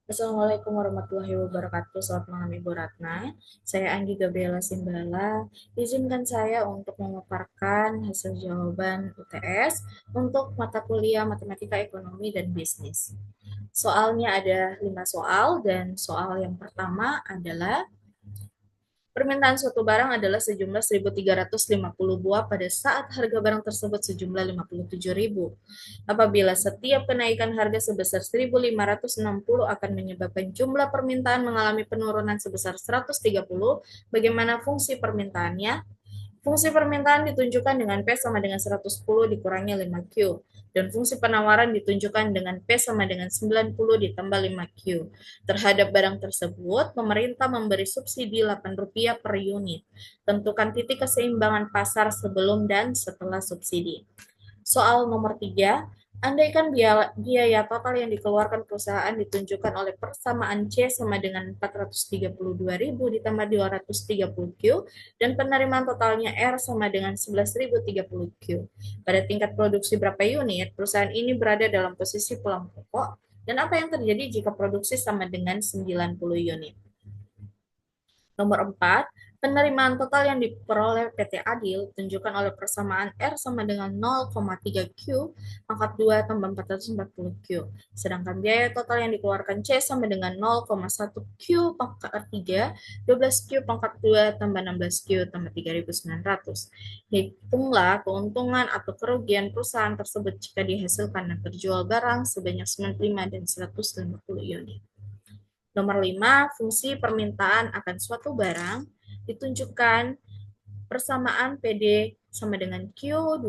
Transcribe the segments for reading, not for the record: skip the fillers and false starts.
Assalamualaikum warahmatullahi wabarakatuh. Selamat malam Ibu Ratna. Saya Anggi Gabriela Simbala. Izinkan saya untuk memaparkan hasil jawaban UTS untuk mata kuliah Matematika Ekonomi dan Bisnis. Soalnya ada 5 soal dan soal yang pertama adalah permintaan suatu barang adalah sejumlah 1.350 buah pada saat harga barang tersebut sejumlah 57.000. Apabila setiap kenaikan harga sebesar 1.560 akan menyebabkan jumlah permintaan mengalami penurunan sebesar 130, bagaimana fungsi permintaannya? Fungsi permintaan ditunjukkan dengan P sama dengan 110 dikurangi 5Q. Dan fungsi penawaran ditunjukkan dengan P sama dengan 90 ditambah 5Q. Terhadap barang tersebut, pemerintah memberi subsidi Rp8 per unit. Tentukan titik keseimbangan pasar sebelum dan setelah subsidi. Soal nomor 3, andaikan biaya total yang dikeluarkan perusahaan ditunjukkan oleh persamaan C sama dengan 432.000 ditambah 230 Q dan penerimaan totalnya R sama dengan 11.030 Q. Pada tingkat produksi berapa unit, perusahaan ini berada dalam posisi pulang pokok dan apa yang terjadi jika produksi sama dengan 90 unit. Nomor 4, penerimaan total yang diperoleh PT Adil tunjukkan oleh persamaan R sama dengan 0,3 Q pangkat 2 tambah 440 Q. Sedangkan biaya total yang dikeluarkan C sama dengan 0,1 Q pangkat 3, 12 Q pangkat 2 tambah 16 Q tambah 3.900. Hitunglah keuntungan atau kerugian perusahaan tersebut jika dihasilkan dan terjual barang sebanyak 95 dan 150 unit. Nomor 5, fungsi permintaan akan suatu barang ditunjukkan persamaan PD sama dengan Q2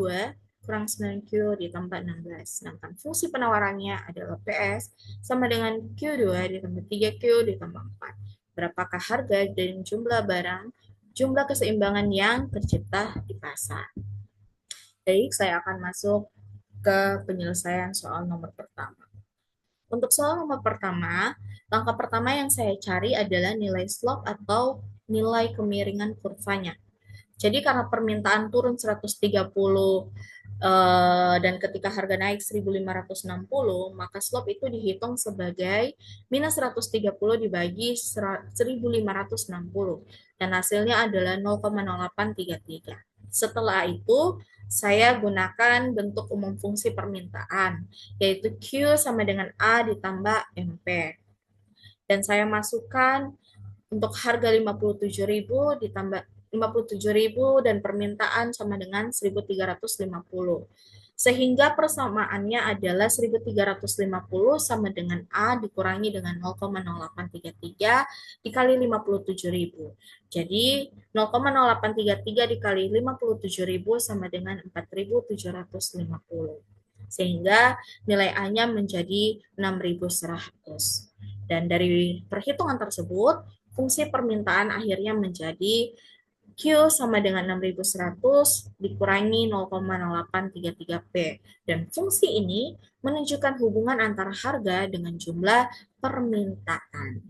kurang 9Q ditambah 16. Sedangkan fungsi penawarannya adalah PS sama dengan Q2 ditambah 3Q ditambah 4. Berapakah harga dan jumlah barang, jumlah keseimbangan yang tercipta di pasar. Baik, saya akan masuk ke penyelesaian soal nomor pertama. Untuk soal nomor pertama, langkah pertama yang saya cari adalah nilai slope atau nilai kemiringan kurvanya. Jadi karena permintaan turun 130 dan ketika harga naik 1.560, maka slope itu dihitung sebagai minus 130 dibagi 1.560 dan hasilnya adalah 0,0833. Setelah itu, saya gunakan bentuk umum fungsi permintaan, yaitu Q sama dengan A ditambah MP. Dan saya masukkan untuk harga 57.000 ditambah 57.000 dan permintaan sama dengan 1.350. Sehingga persamaannya adalah 1.350 sama dengan A dikurangi dengan 0,0833 dikali 57.000. Jadi 0,0833 dikali 57.000 sama dengan 4.750. Sehingga nilai A-nya menjadi 6.100. Dan dari perhitungan tersebut, fungsi permintaan akhirnya menjadi Q sama dengan 6.100 dikurangi 0,0833P. Dan fungsi ini menunjukkan hubungan antara harga dengan jumlah permintaan.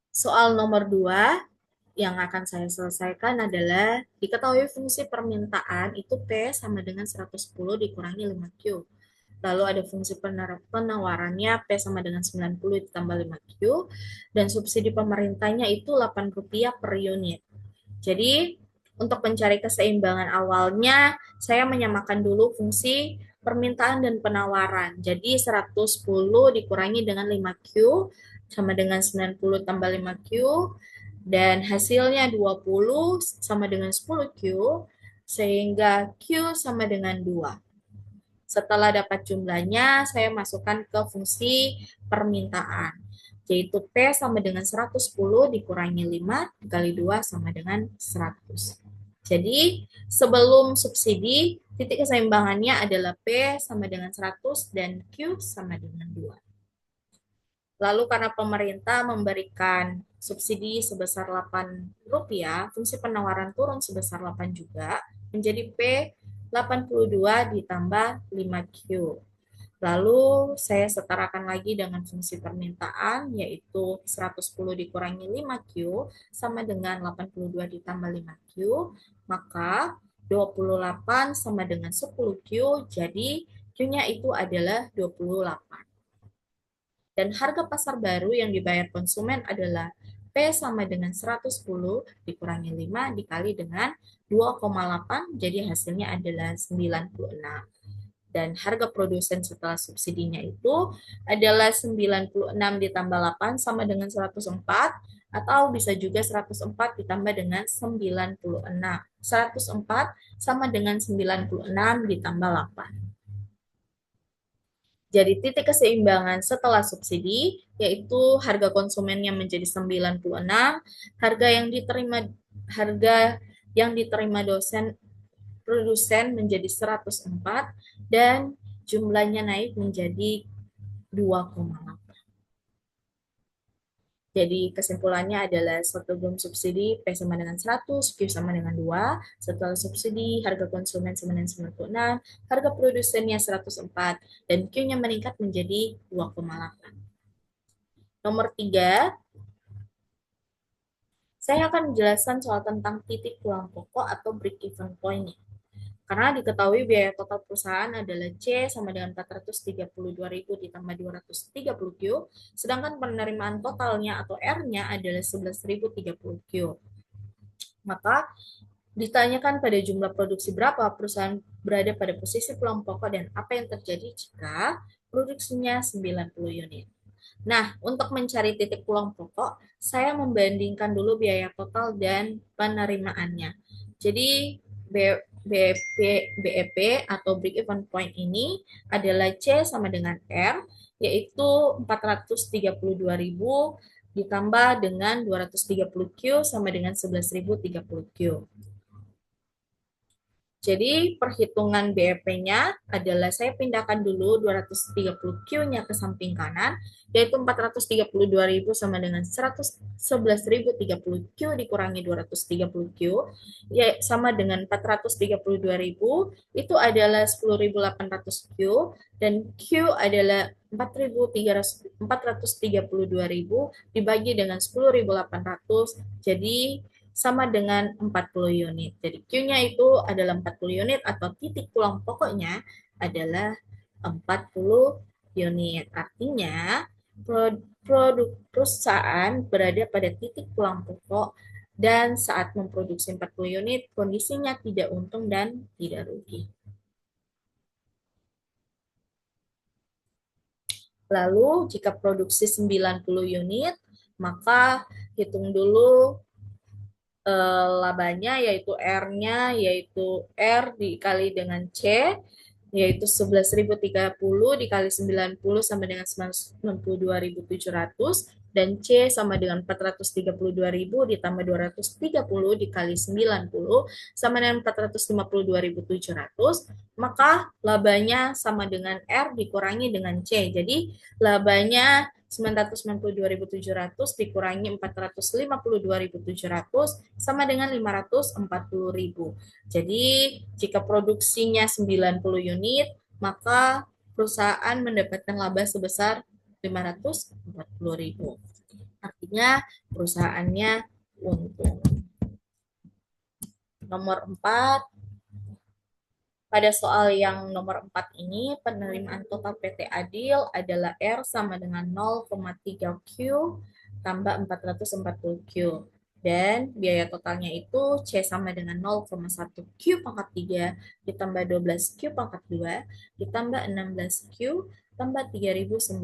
Soal nomor 2 yang akan saya selesaikan adalah diketahui fungsi permintaan itu P sama dengan 110 dikurangi 5Q. Lalu ada fungsi penawarannya P sama dengan 90 ditambah 5Q, dan subsidi pemerintahnya itu Rp8 per unit. Jadi, untuk mencari keseimbangan awalnya, saya menyamakan dulu fungsi permintaan dan penawaran. Jadi, 110 dikurangi dengan 5Q, sama dengan 90 tambah 5Q, dan hasilnya 20 sama dengan 10Q, sehingga Q sama dengan 2. Setelah dapat jumlahnya, saya masukkan ke fungsi permintaan, yaitu P sama dengan 110 dikurangi 5 dikali 2 sama dengan 100. Jadi, sebelum subsidi, titik keseimbangannya adalah P sama dengan 100 dan Q sama dengan 2. Lalu karena pemerintah memberikan subsidi sebesar Rp8, fungsi penawaran turun sebesar 8 juga, menjadi P 82 ditambah 5Q. Lalu saya setarakan lagi dengan fungsi permintaan, yaitu 110 dikurangi 5Q sama dengan 82 ditambah 5Q, maka 28 sama dengan 10Q, jadi Q-nya itu adalah 28. Dan harga pasar baru yang dibayar konsumen adalah P sama dengan 110 dikurangi 5 dikali dengan 2,8, jadi hasilnya adalah 96. Dan harga produsen setelah subsidinya itu adalah 96 ditambah 8 sama dengan 104, atau bisa juga 104 ditambah dengan 96. 104 sama dengan 96 ditambah 8. Jadi titik keseimbangan setelah subsidi yaitu harga konsumennya menjadi 96, harga yang diterima produsen menjadi 104, dan jumlahnya naik menjadi 2,8. Jadi kesimpulannya adalah sebelum subsidi P sama dengan 100, Q sama dengan 2. Setelah subsidi, harga konsumen sama dengan 96, harga produsennya 104, dan Q-nya meningkat menjadi 2,8. Nomor 3, saya akan menjelaskan soal tentang titik pulang pokok atau break-even point. Karena diketahui biaya total perusahaan adalah C sama dengan 432.000 ditambah 230 Q, sedangkan penerimaan totalnya atau R-nya adalah 11.030 Q. Maka ditanyakan pada jumlah produksi berapa perusahaan berada pada posisi pulang pokok dan apa yang terjadi jika produksinya 90 unit. Nah, untuk mencari titik pulang pokok, saya membandingkan dulu biaya total dan penerimaannya. Jadi, BEP atau break even point ini adalah C sama dengan R, yaitu 432.000 ditambah dengan 230 Q sama dengan 11.030 Q. Jadi perhitungan BEP-nya adalah saya pindahkan dulu 230 Q-nya ke samping kanan, yaitu 432.000 sama dengan 11.030 Q dikurangi 230 Q, ya, sama dengan 432.000, itu adalah 10.800 Q, dan Q adalah 432.000 dibagi dengan 10.800, jadi sama dengan 40 unit. Jadi Q-nya itu adalah 40 unit atau titik pulang pokoknya adalah 40 unit. Artinya produk perusahaan berada pada titik pulang pokok dan saat memproduksi 40 unit kondisinya tidak untung dan tidak rugi. Lalu jika produksi 90 unit, maka hitung dulu labanya yaitu R-nya yaitu R dikali dengan C yaitu 11.030 dikali 90 sama dengan 92.700, dan C sama dengan 432.000 ditambah 230 dikali 90 sama dengan 452.700, maka labanya sama dengan R dikurangi dengan C. Jadi labanya 992.700 dikurangi 452.700 sama dengan 540.000. Jadi jika produksinya 90 unit, maka perusahaan mendapatkan laba sebesar 540.000. Artinya perusahaannya untung. Nomor 4, pada soal yang nomor 4 ini, penerimaan total PT Adil adalah R sama dengan 0,3 Q tambah 440 Q. Dan biaya totalnya itu C sama dengan 0,1 Q pangkat 3 ditambah 12 Q pangkat 2 ditambah 16 Q tambah 3.900.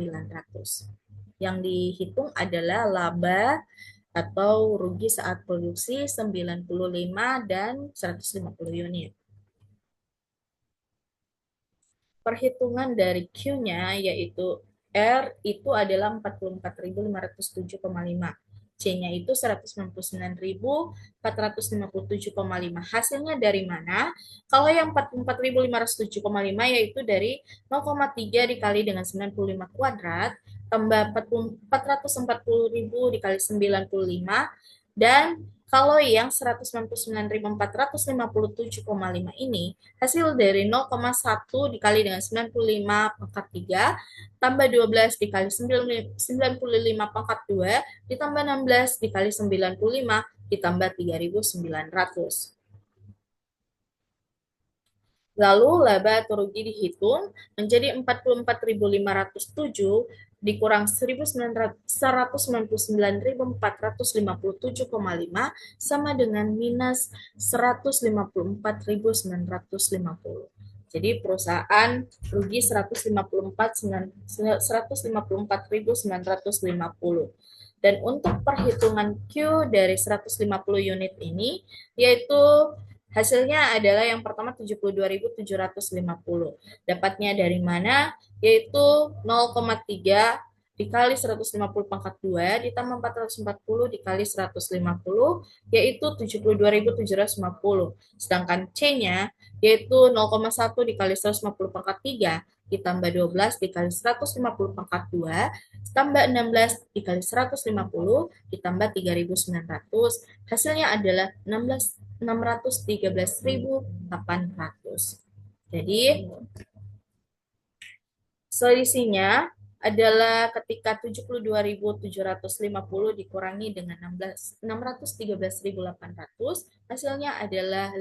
Yang dihitung adalah laba atau rugi saat produksi 95 dan 150 unit. Perhitungan dari Q-nya yaitu R itu adalah 44.507,5. C-nya itu 199.457,5. Hasilnya dari mana? Kalau yang 44.507,5 yaitu dari 0,3 dikali dengan 95 kuadrat tambah 440.000 dikali 95, dan kalau yang 199.457,5 ini hasil dari 0,1 dikali dengan 95 pangkat 3 tambah 12 dikali 95 pangkat 2 ditambah 16 dikali 95 ditambah 3.900. Lalu laba atau rugi dihitung menjadi 44.507 dikurang 199.457,5 sama dengan minus 154.950. Jadi perusahaan rugi 154.950. Dan untuk perhitungan Q dari 150 unit ini, yaitu hasilnya adalah yang pertama 72.750. Dapatnya dari mana? Yaitu 0,3 dikali 150 pangkat 2 ditambah 440 dikali 150 yaitu 72.750. Sedangkan C-nya yaitu 0,1 dikali 150 pangkat 3 ditambah 12 dikali 150 pangkat 2 tambah 16 dikali 150 ditambah 3.900. Hasilnya adalah 613.800. Jadi selisihnya adalah ketika 72.750 dikurangi dengan 613.800, hasilnya adalah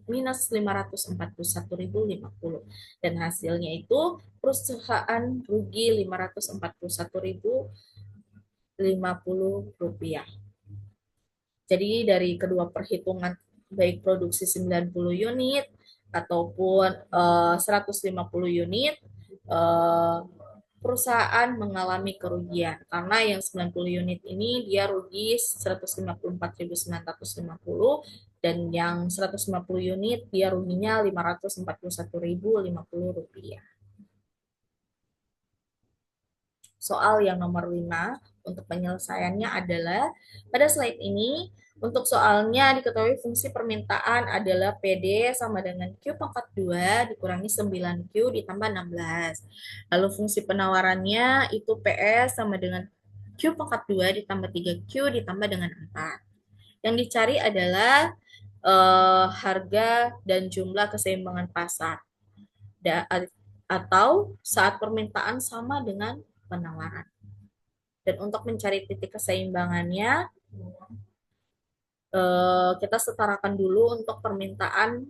minus 541.050. Dan hasilnya itu perusahaan rugi 541.050 rupiah. Jadi dari kedua perhitungan baik produksi 90 unit ataupun 150 unit, perusahaan mengalami kerugian karena yang 90 unit ini dia rugi 154.950 dan yang 150 unit dia ruginya 541.050 rupiah. Soal yang nomor 5 untuk penyelesaiannya adalah pada slide ini untuk soalnya diketahui fungsi permintaan adalah PD sama dengan Q pangkat 2 dikurangi 9Q ditambah 16. Lalu fungsi penawarannya itu PS sama dengan Q pangkat 2 ditambah 3Q ditambah dengan 4. Yang dicari adalah harga dan jumlah keseimbangan pasar. Atau saat permintaan sama dengan penawaran. Dan untuk mencari titik keseimbangannya, kita setarakan dulu untuk permintaan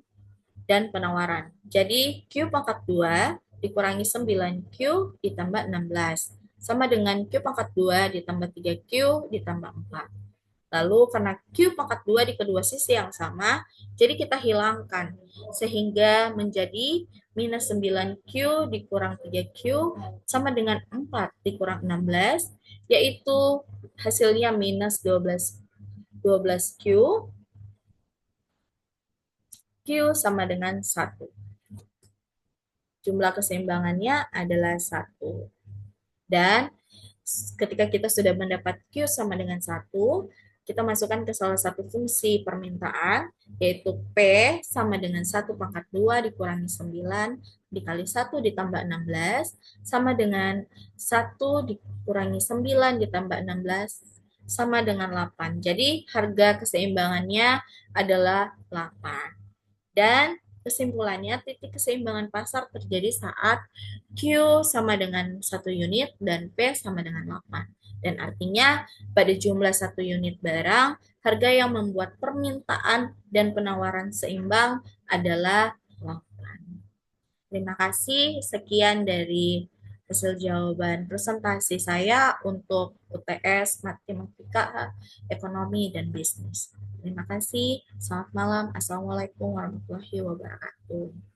dan penawaran. Jadi Q pangkat 2 dikurangi 9Q ditambah 16. Sama dengan Q pangkat 2 ditambah 3Q ditambah 4. Lalu karena Q pangkat 2 di kedua sisi yang sama, jadi kita hilangkan. Sehingga menjadi minus 9Q dikurang 3Q sama dengan 4 dikurang 16, yaitu hasilnya minus 12Q. Q sama dengan 1. Jumlah keseimbangannya adalah 1. Dan ketika kita sudah mendapat Q sama dengan 1, kita masukkan ke salah satu fungsi permintaan, yaitu P sama dengan 1 pangkat 2 dikurangi 9 dikali 1 ditambah 16, sama dengan 1 dikurangi 9 ditambah 16, sama dengan 8. Jadi harga keseimbangannya adalah 8. Dan kesimpulannya, titik keseimbangan pasar terjadi saat Q sama dengan 1 unit dan P sama dengan 8. Dan artinya pada jumlah 1 unit barang, harga yang membuat permintaan dan penawaran seimbang adalah 8. Terima kasih. Sekian dari hasil jawaban presentasi saya untuk UTS Matematika, Ekonomi, dan Bisnis. Terima kasih. Selamat malam. Assalamualaikum warahmatullahi wabarakatuh.